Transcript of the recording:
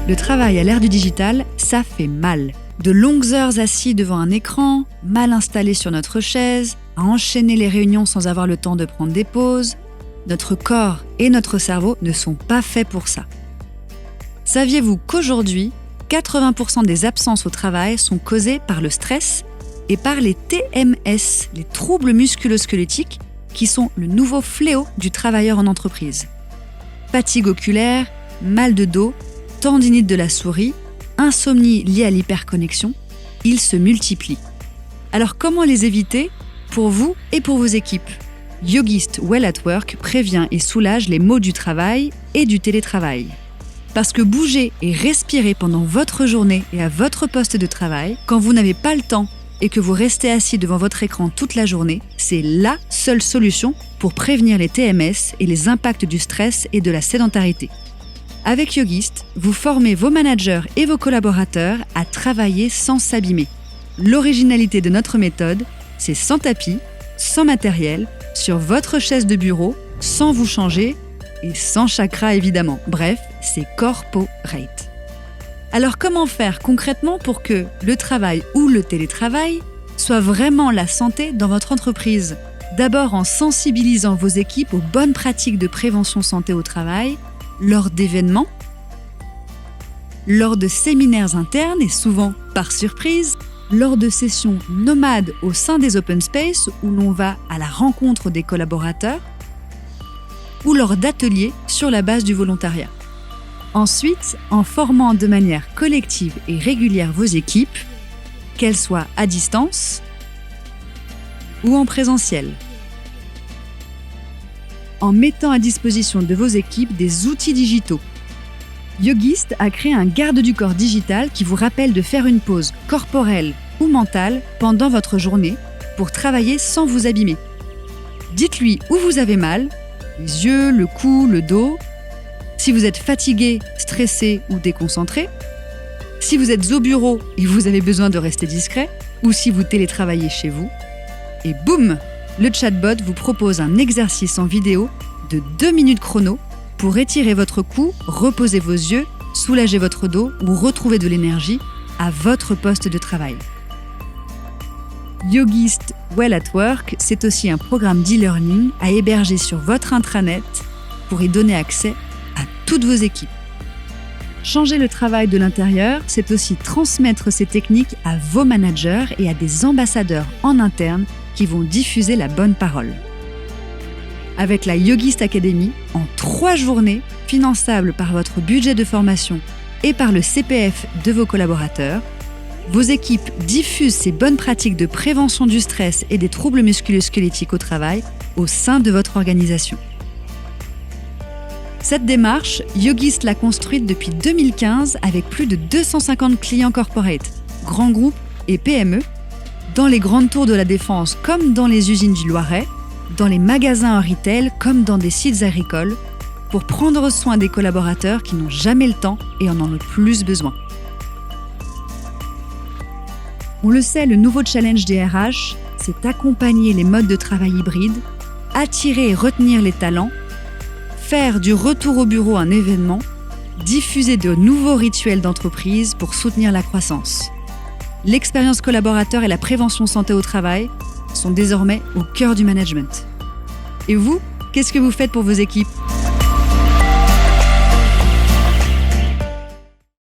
Le travail à l'ère du digital, ça fait mal. De longues heures assis devant un écran, mal installés sur notre chaise, à enchaîner les réunions sans avoir le temps de prendre des pauses. Notre corps et notre cerveau ne sont pas faits pour ça. Saviez-vous qu'aujourd'hui, 80% des absences au travail sont causées par le stress et par les TMS, les troubles musculo-squelettiques, qui sont le nouveau fléau du travailleur en entreprise. Fatigue oculaire, mal de dos, tendinite de la souris, insomnie liée à l'hyperconnexion, ils se multiplient. Alors comment les éviter pour vous et pour vos équipes ? Yogist Well at Work prévient et soulage les maux du travail et du télétravail. Parce que bouger et respirer pendant votre journée et à votre poste de travail, quand vous n'avez pas le temps et que vous restez assis devant votre écran toute la journée, c'est la seule solution pour prévenir les TMS et les impacts du stress et de la sédentarité. Avec Yogist, vous formez vos managers et vos collaborateurs à travailler sans s'abîmer. L'originalité de notre méthode, c'est sans tapis, sans matériel, sur votre chaise de bureau, sans vous changer et sans chakra évidemment. Bref, c'est corporate. Alors comment faire concrètement pour que le travail ou le télétravail soit vraiment la santé dans votre entreprise ? D'abord en sensibilisant vos équipes aux bonnes pratiques de prévention santé au travail, lors d'événements, lors de séminaires internes et souvent par surprise, lors de sessions nomades au sein des open space où l'on va à la rencontre des collaborateurs, ou lors d'ateliers sur la base du volontariat. Ensuite, en formant de manière collective et régulière vos équipes, qu'elles soient à distance ou en présentiel. En mettant à disposition de vos équipes des outils digitaux. Yogist a créé un garde du corps digital qui vous rappelle de faire une pause corporelle ou mentale pendant votre journée pour travailler sans vous abîmer. Dites-lui où vous avez mal, les yeux, le cou, le dos, si vous êtes fatigué, stressé ou déconcentré, si vous êtes au bureau et vous avez besoin de rester discret, ou si vous télétravaillez chez vous. Et boum, le chatbot vous propose un exercice en vidéo de 2 minutes chrono pour étirer votre cou, reposer vos yeux, soulager votre dos ou retrouver de l'énergie à votre poste de travail. Yogist Well at Work, c'est aussi un programme d'e-learning à héberger sur votre intranet pour y donner accès à toutes vos équipes. Changer le travail de l'intérieur, c'est aussi transmettre ces techniques à vos managers et à des ambassadeurs en interne qui vont diffuser la bonne parole. Avec la Yogist Academy, en 3 journées, finançables par votre budget de formation et par le CPF de vos collaborateurs, vos équipes diffusent ces bonnes pratiques de prévention du stress et des troubles musculo-squelettiques au travail au sein de votre organisation. Cette démarche, Yogist l'a construite depuis 2015 avec plus de 250 clients corporate, grands groupes et PME, dans les grandes tours de la Défense comme dans les usines du Loiret, dans les magasins en retail comme dans des sites agricoles, pour prendre soin des collaborateurs qui n'ont jamais le temps et en ont le plus besoin. On le sait, le nouveau challenge des RH, c'est accompagner les modes de travail hybrides, attirer et retenir les talents, faire du retour au bureau un événement, diffuser de nouveaux rituels d'entreprise pour soutenir la croissance. L'expérience collaborateur et la prévention santé au travail sont désormais au cœur du management. Et vous, qu'est-ce que vous faites pour vos équipes ?